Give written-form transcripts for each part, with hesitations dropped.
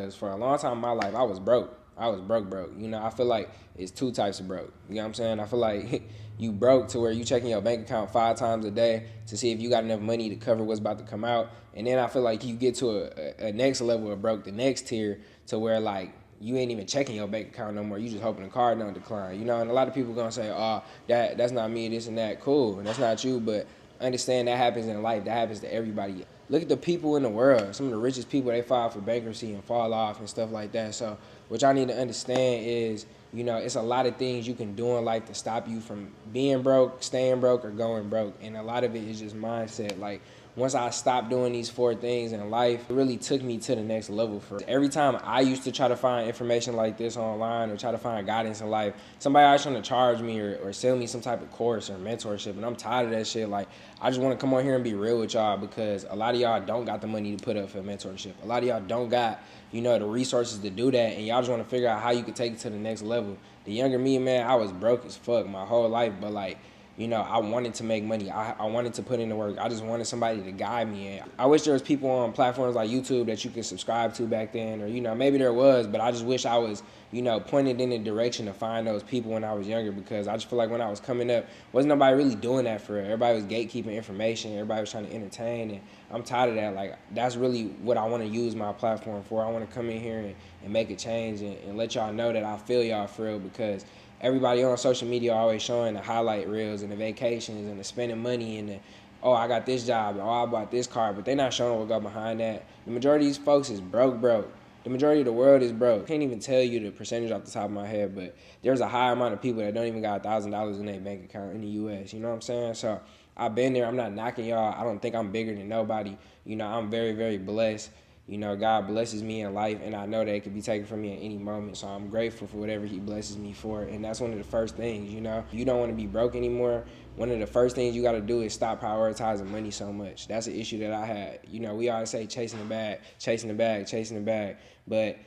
Because for a long time in my life, I was broke. I was broke. You know, I feel like it's two types of broke. You know what I'm saying? I feel like you broke to where you checking your bank account 5 times a day to see if you got enough money to cover what's about to come out. And then I feel like you get to a next level of broke, the next tier, to where like you ain't even checking your bank account no more. You just hoping the card don't decline. You know, and a lot of people gonna say, "Oh, that's not me, this and that." Cool, that's not you, but understand that happens in life. That happens to everybody. Look at the people in the world. Some of the richest people, they file for bankruptcy and fall off and stuff like that. So what y'all need to understand is, you know, it's a lot of things you can do in life to stop you from being broke, staying broke, or going broke. And a lot of it is just mindset. Like, once I stopped doing these 4 things in life, it really took me to the next level. For every time I used to try to find information like this online or try to find guidance in life, somebody always trying to charge me or sell me some type of course or mentorship, and I'm tired of that shit. Like, I just want to come on here and be real with y'all, because a lot of y'all don't got the money to put up for mentorship. A lot of y'all don't got, you know, the resources to do that, and y'all just want to figure out how you can take it to the next level. The younger me, man, I was broke as fuck my whole life, but like, you know, I wanted to make money. I wanted to put in the work. I just wanted somebody to guide me. And I wish there was people on platforms like YouTube that you could subscribe to back then, or, you know, maybe there was, but I just wish I was, you know, pointed in the direction to find those people when I was younger, because I just feel like when I was coming up, wasn't nobody really doing that for real. Everybody was gatekeeping information. Everybody was trying to entertain, and I'm tired of that. Like, that's really what I want to use my platform for. I want to come in here and make a change and let y'all know that I feel y'all for real, because everybody on social media always showing the highlight reels and the vacations and the spending money and the, oh, I got this job, oh, I bought this car, but they're not showing what go behind that. The majority of these folks is broke. The majority of the world is broke. I can't even tell you the percentage off the top of my head, but there's a high amount of people that don't even got $1,000 in their bank account in the U.S. You know what I'm saying? So I've been there. I'm not knocking y'all. I don't think I'm bigger than nobody. You know, I'm very, very blessed. You know, God blesses me in life, and I know that it could be taken from me at any moment. So I'm grateful for whatever he blesses me for. And that's one of the first things, you know. You don't want to be broke anymore. One of the first things you got to do is stop prioritizing money so much. That's an issue that I had. You know, we always say chasing the bag, chasing the bag, chasing the bag. But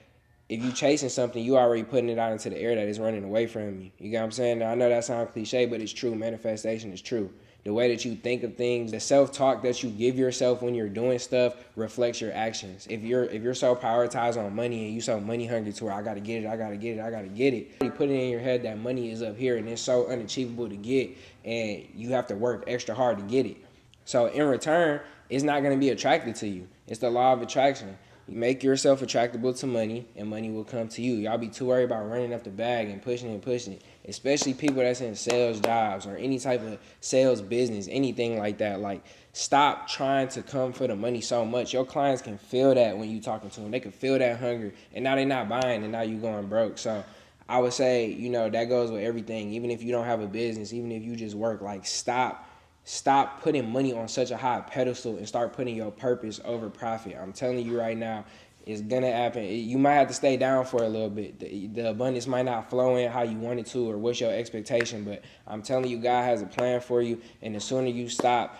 if you chasing something, you already putting it out into the air that it's running away from you. You get what I'm saying? Now, I know that sounds cliche, but it's true. Manifestation is true. The way that you think of things, the self-talk that you give yourself when you're doing stuff reflects your actions. If you're so prioritized on money and you so money hungry to where I gotta get it, you put it in your head that money is up here and it's so unachievable to get, and you have to work extra hard to get it. So in return, it's not gonna be attracted to you. It's the law of attraction. You make yourself attractable to money, and money will come to you. Y'all be too worried about running up the bag and pushing it. Especially people that's in sales jobs or any type of sales business, anything like that. Like, stop trying to come for the money so much. Your clients can feel that when you talking to them. They can feel that hunger, and now they're not buying, and now you going broke. So I would say, you know, that goes with everything. Even if you don't have a business, even if you just work, like, stop putting money on such a high pedestal and start putting your purpose over profit. I'm telling you right now, it's gonna happen. You might have to stay down for a little bit. The abundance might not flow in how you want it to or what's your expectation, but I'm telling you, God has a plan for you, and the sooner you stop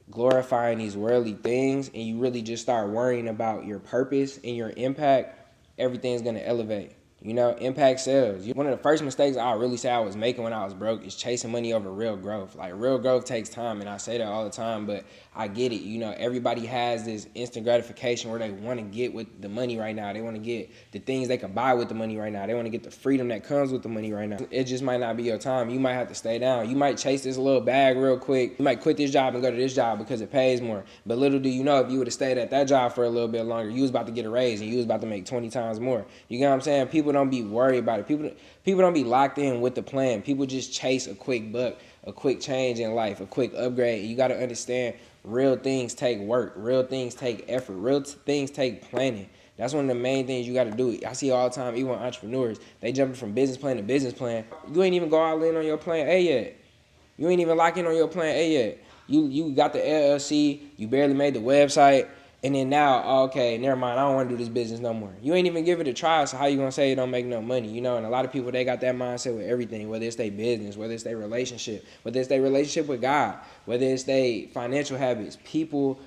glorifying these worldly things and you really just start worrying about your purpose and your impact, everything's gonna elevate. You know, impact sales. One of the first mistakes I really say I was making when I was broke is chasing money over real growth. Like, real growth takes time, and I say that all the time, but I get it. You know, everybody has this instant gratification where they want to get with the money right now. They want to get the things they can buy with the money right now. They want to get the freedom that comes with the money right now. It just might not be your time. You might have to stay down. You might chase this little bag real quick. You might quit this job and go to this job because it pays more. But little do you know, if you would have stayed at that job for a little bit longer, you was about to get a raise and you was about to make 20 times more. You get what I'm saying? People don't be worried about it. People don't be locked in with the plan. People just chase a quick buck, a quick change in life, a quick upgrade. You got to understand, real things take work. Real things take effort. Real things take planning. That's one of the main things you got to do. I see all the time, even entrepreneurs, they jumping from business plan to business plan. You ain't even go all in on your plan A yet. You ain't even lock in on your plan A yet. You got the LLC. You barely made the website. And then now, okay, never mind, I don't want to do this business no more. You ain't even give it a try, so how you going to say it don't make no money? You know, and a lot of people, they got that mindset with everything, whether it's their business, whether it's their relationship, whether it's their relationship with God, whether it's their financial habits. People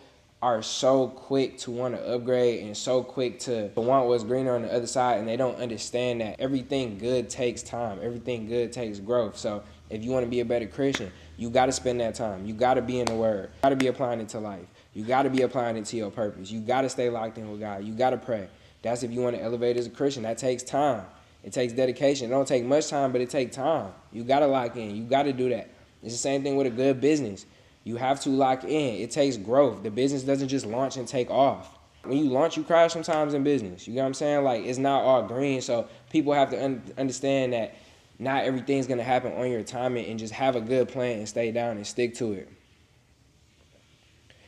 are so quick to want to upgrade and so quick to want what's greener on the other side, and they don't understand that everything good takes time. Everything good takes growth. So if you want to be a better Christian, you got to spend that time. You got to be in the Word. You got to be applying it to life. You got to be applying it to your purpose. You got to stay locked in with God. You got to pray. That's if you want to elevate as a Christian. That takes time. It takes dedication. It don't take much time, but it takes time. You got to lock in. You got to do that. It's the same thing with a good business. You have to lock in. It takes growth. The business doesn't just launch and take off. When you launch, you crash sometimes in business. You know what I'm saying? Like, it's not all green. So people have to understand that not everything's going to happen on your timing, and just have a good plan and stay down and stick to it.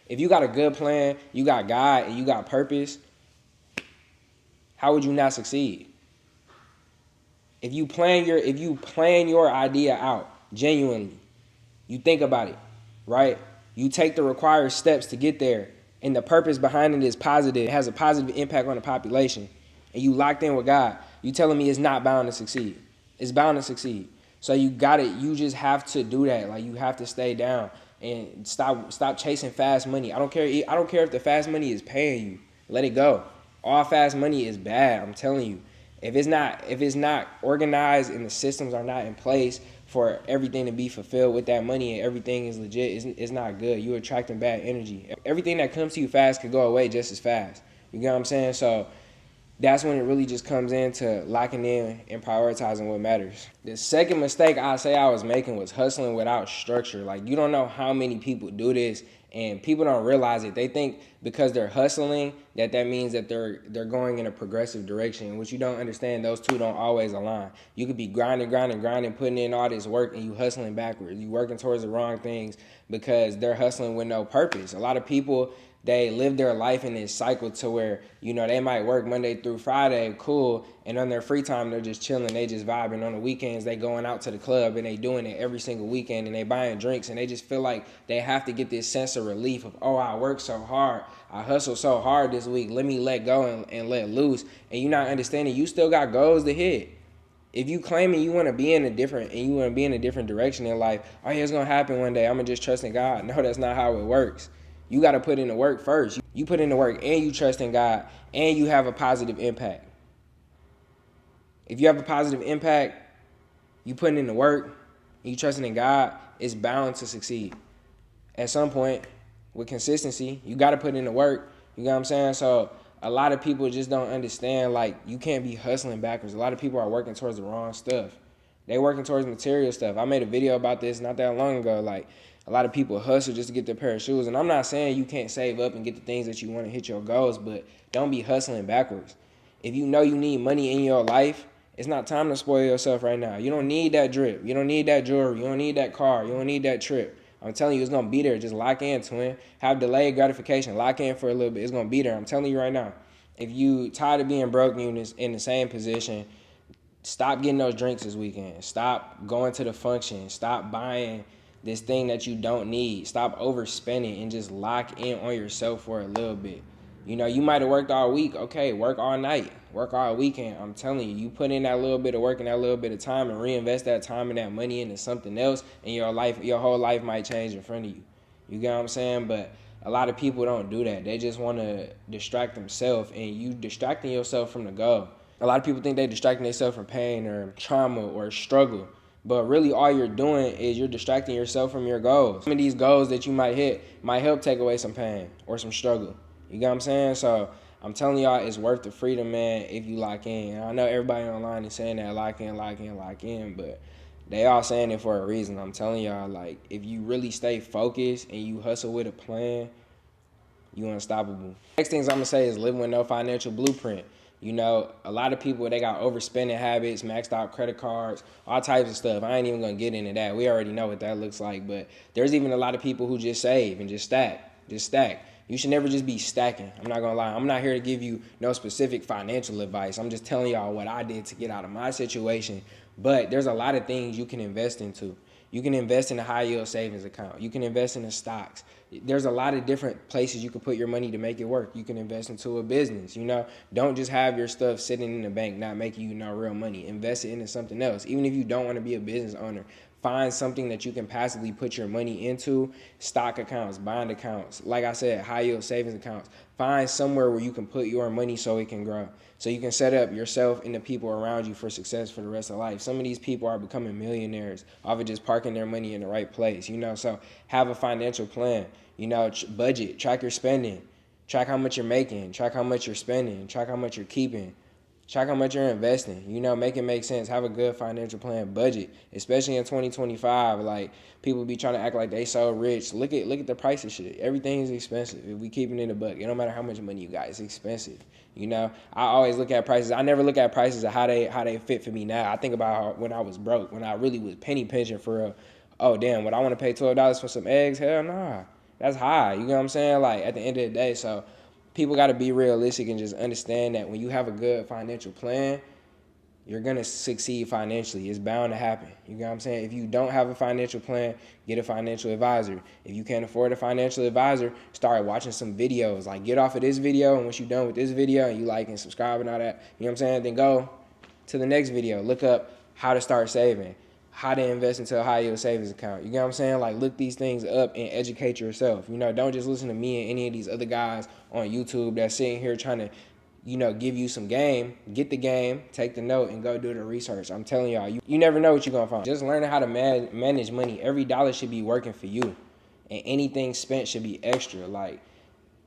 If you got a good plan, you got God, and you got purpose, how would you not succeed? If you plan your idea out genuinely, you think about it, right? You take the required steps to get there, and the purpose behind it is positive. It has a positive impact on the population, and you locked in with God. You telling me it's not bound to succeed? It's bound to succeed. So you got it. You just have to do that. Like, you have to stay down and stop chasing fast money. I don't care if the fast money is paying you. Let it go. All fast money is bad. I'm telling you. If it's not organized and the systems are not in place for everything to be fulfilled with that money and everything is legit, it's not good. You're attracting bad energy. Everything that comes to you fast could go away just as fast. You get what I'm saying? So that's when it really just comes into locking in and prioritizing what matters. The second mistake I say I was making was hustling without structure. Like, you don't know how many people do this, and people don't realize it. They think because they're hustling that means that they're going in a progressive direction, which you don't understand. Those two don't always align. You could be grinding, putting in all this work, and you hustling backwards. You working towards the wrong things because they're hustling with no purpose. A lot of people, they live their life in this cycle to where, they might work Monday through Friday, cool, and on their free time, they're just chilling, they just vibing. On the weekends, they going out to the club, and they doing it every single weekend, and they buying drinks, and they just feel like they have to get this sense of relief of, oh, I worked so hard, I hustled so hard this week, let me let go and let loose. And you're not understanding, you still got goals to hit. If you claiming you want to be in a different direction in life, oh yeah, it's gonna happen one day, I'm gonna just trust in God. No, that's not how it works. You got to put in the work first. You put in the work, and you trust in God, and you have a positive impact. If you have a positive impact, you putting in the work, and you trusting in God, it's bound to succeed. At some point, with consistency, you got to put in the work. You know what I'm saying? So a lot of people just don't understand, like, you can't be hustling backwards. A lot of people are working towards the wrong stuff. They working towards material stuff. I made a video about this not that long ago. Like, a lot of people hustle just to get their pair of shoes. And I'm not saying you can't save up and get the things that you want to hit your goals, but don't be hustling backwards. If you know you need money in your life, it's not time to spoil yourself right now. You don't need that drip. You don't need that jewelry. You don't need that car. You don't need that trip. I'm telling you, it's going to be there. Just lock in, twin. Have delayed gratification. Lock in for a little bit. It's going to be there. I'm telling you right now. If you tired of being broke and you're in the same position, stop getting those drinks this weekend. Stop going to the function. Stop buying this thing that you don't need. Stop overspending and just lock in on yourself for a little bit. You might have worked all week. Okay, work all night. Work all weekend. I'm telling you, you put in that little bit of work and that little bit of time and reinvest that time and that money into something else, and your whole life might change in front of you. You get what I'm saying? But a lot of people don't do that. They just want to distract themselves, and you distracting yourself from the goal. A lot of people think they distracting themselves from pain or trauma or struggle. But really all you're doing is you're distracting yourself from your goals. Some of these goals that you might hit might help take away some pain or some struggle. You get what I'm saying? So I'm telling y'all, it's worth the freedom, man, if you lock in. And I know everybody online is saying that lock in, but they all saying it for a reason. I'm telling y'all, like, if you really stay focused and you hustle with a plan, you unstoppable. Next things I'm going to say is living with no financial blueprint. A lot of people, they got overspending habits, maxed out credit cards, all types of stuff. I ain't even going to get into that. We already know what that looks like. But there's even a lot of people who just save and just stack. You should never just be stacking. I'm not going to lie. I'm not here to give you no specific financial advice. I'm just telling y'all what I did to get out of my situation. But there's a lot of things you can invest into. You can invest in a high yield savings account. You can invest in the stocks. There's a lot of different places you can put your money to make it work. You can invest into a business, Don't just have your stuff sitting in the bank, not making you real money. Invest it into something else. Even if you don't want to be a business owner, find something that you can passively put your money into. Stock accounts, bond accounts, like I said, high yield savings accounts. Find somewhere where you can put your money so it can grow. So you can set up yourself and the people around you for success for the rest of life. Some of these people are becoming millionaires off of just parking their money in the right place, So have a financial plan, budget, track your spending. Track how much you're making. Track how much you're spending. Track how much you're keeping. Track how much you're investing. Make it make sense. Have a good financial plan. Budget, especially in 2025. Like, people be trying to act like they so rich. Look at the price of shit. Everything is expensive. If we keeping it in a buck, it don't matter how much money you got. It's expensive. I always look at prices. I never look at prices of how they fit for me now. I think about when I was broke, when I really was penny pinching for real. Oh damn, would I want to pay $12 for some eggs? Hell nah. That's high. You know what I'm saying? Like, at the end of the day, so people got to be realistic and just understand that when you have a good financial plan, you're going to succeed financially. It's bound to happen. You know what I'm saying? If you don't have a financial plan, get a financial advisor. If you can't afford a financial advisor, start watching some videos. Like, get off of this video, and once you're done with this video and you like and subscribe and all that, you know what I'm saying? Then go to the next video. Look up how to start saving, how to invest into a high yield savings account. You know what I'm saying? Like, look these things up and educate yourself. Don't just listen to me and any of these other guys on YouTube that's sitting here trying to, give you some game. Get the game, take the note, and go do the research. I'm telling y'all, you never know what you're gonna find. Just learning how to manage money. Every dollar should be working for you, and anything spent should be extra. Like,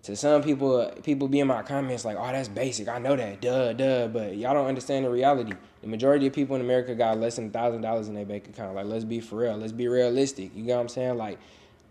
to some people be in my comments like, oh, that's basic. I know that, duh. But y'all don't understand the reality. The majority of people in America got less than $1,000 in their bank account. Like, let's be for real. Let's be realistic. You know what I'm saying? Like,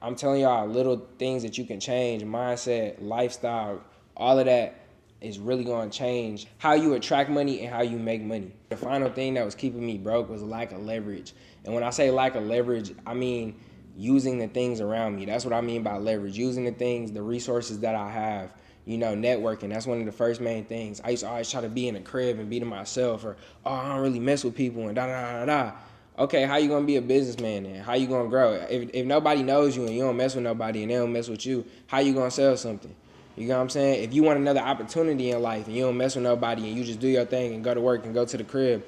I'm telling y'all, little things that you can change, mindset, lifestyle, all of that is really going to change how you attract money and how you make money. The final thing that was keeping me broke was lack of leverage. And when I say lack of leverage, I mean using the things around me. That's what I mean by leverage. Using the things, the resources that I have. Networking. That's one of the first main things. I used to always try to be in the crib and be to myself, or, oh, I don't really mess with people, and da. Okay, how you going to be a businessman then? How you going to grow? If nobody knows you and you don't mess with nobody and they don't mess with you, how you going to sell something? You know what I'm saying? If you want another opportunity in life and you don't mess with nobody and you just do your thing and go to work and go to the crib,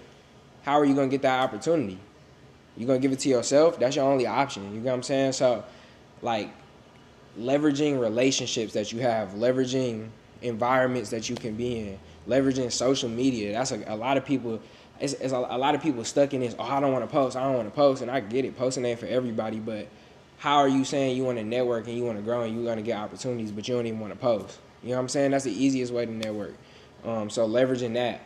how are you going to get that opportunity? You going to give it to yourself? That's your only option. You know what I'm saying? So, like, leveraging relationships that you have, leveraging environments that you can be in, leveraging social media. That's a lot of people. It's a lot of people stuck in this, oh, I don't want to post, and I get it. Posting ain't for everybody, but how are you saying you want to network and you want to grow and you're going to get opportunities, but you don't even want to post? You know what I'm saying? That's the easiest way to network. So leveraging that,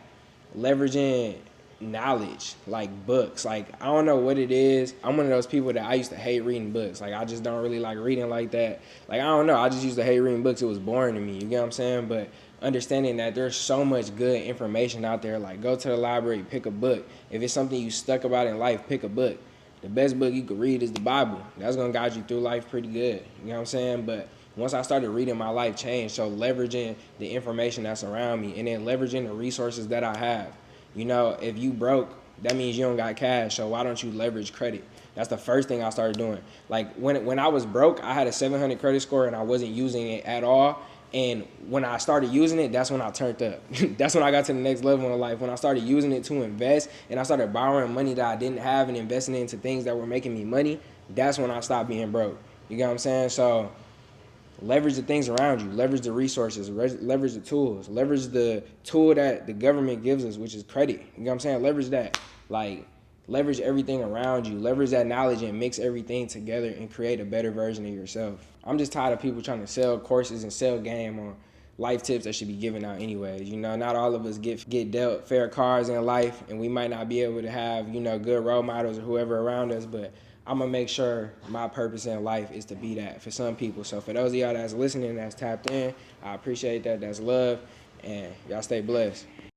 leveraging knowledge, like books. Like, I don't know what it is. I'm one of those people that I used to hate reading books. Like, I just don't really like reading like that. Like, I don't know. I just used to hate reading books. It was boring to me. You get what I'm saying? But understanding that there's so much good information out there. Like, go to the library, pick a book. If it's something you stuck about in life, pick a book. The best book you could read is the Bible. That's going to guide you through life pretty good. You know what I'm saying? But once I started reading, my life changed. So leveraging the information that's around me and then leveraging the resources that I have. If you broke, that means you don't got cash. So why don't you leverage credit? That's the first thing I started doing. Like, when I was broke, I had a 700 credit score and I wasn't using it at all. And when I started using it, that's when I turned up. That's when I got to the next level in life. When I started using it to invest and I started borrowing money that I didn't have and investing it into things that were making me money, that's when I stopped being broke. You get what I'm saying? So leverage the things around you, leverage the resources, leverage the tools, leverage the tool that the government gives us, which is credit. You know what I'm saying? Leverage that. Like, leverage everything around you, leverage that knowledge and mix everything together and create a better version of yourself. I'm just tired of people trying to sell courses and sell game on life tips that should be given out anyways. Not all of us get dealt fair cards in life, and we might not be able to have, good role models or whoever around us, but I'm going to make sure my purpose in life is to be that for some people. So for those of y'all that's listening, that's tapped in, I appreciate that. That's love, and y'all stay blessed.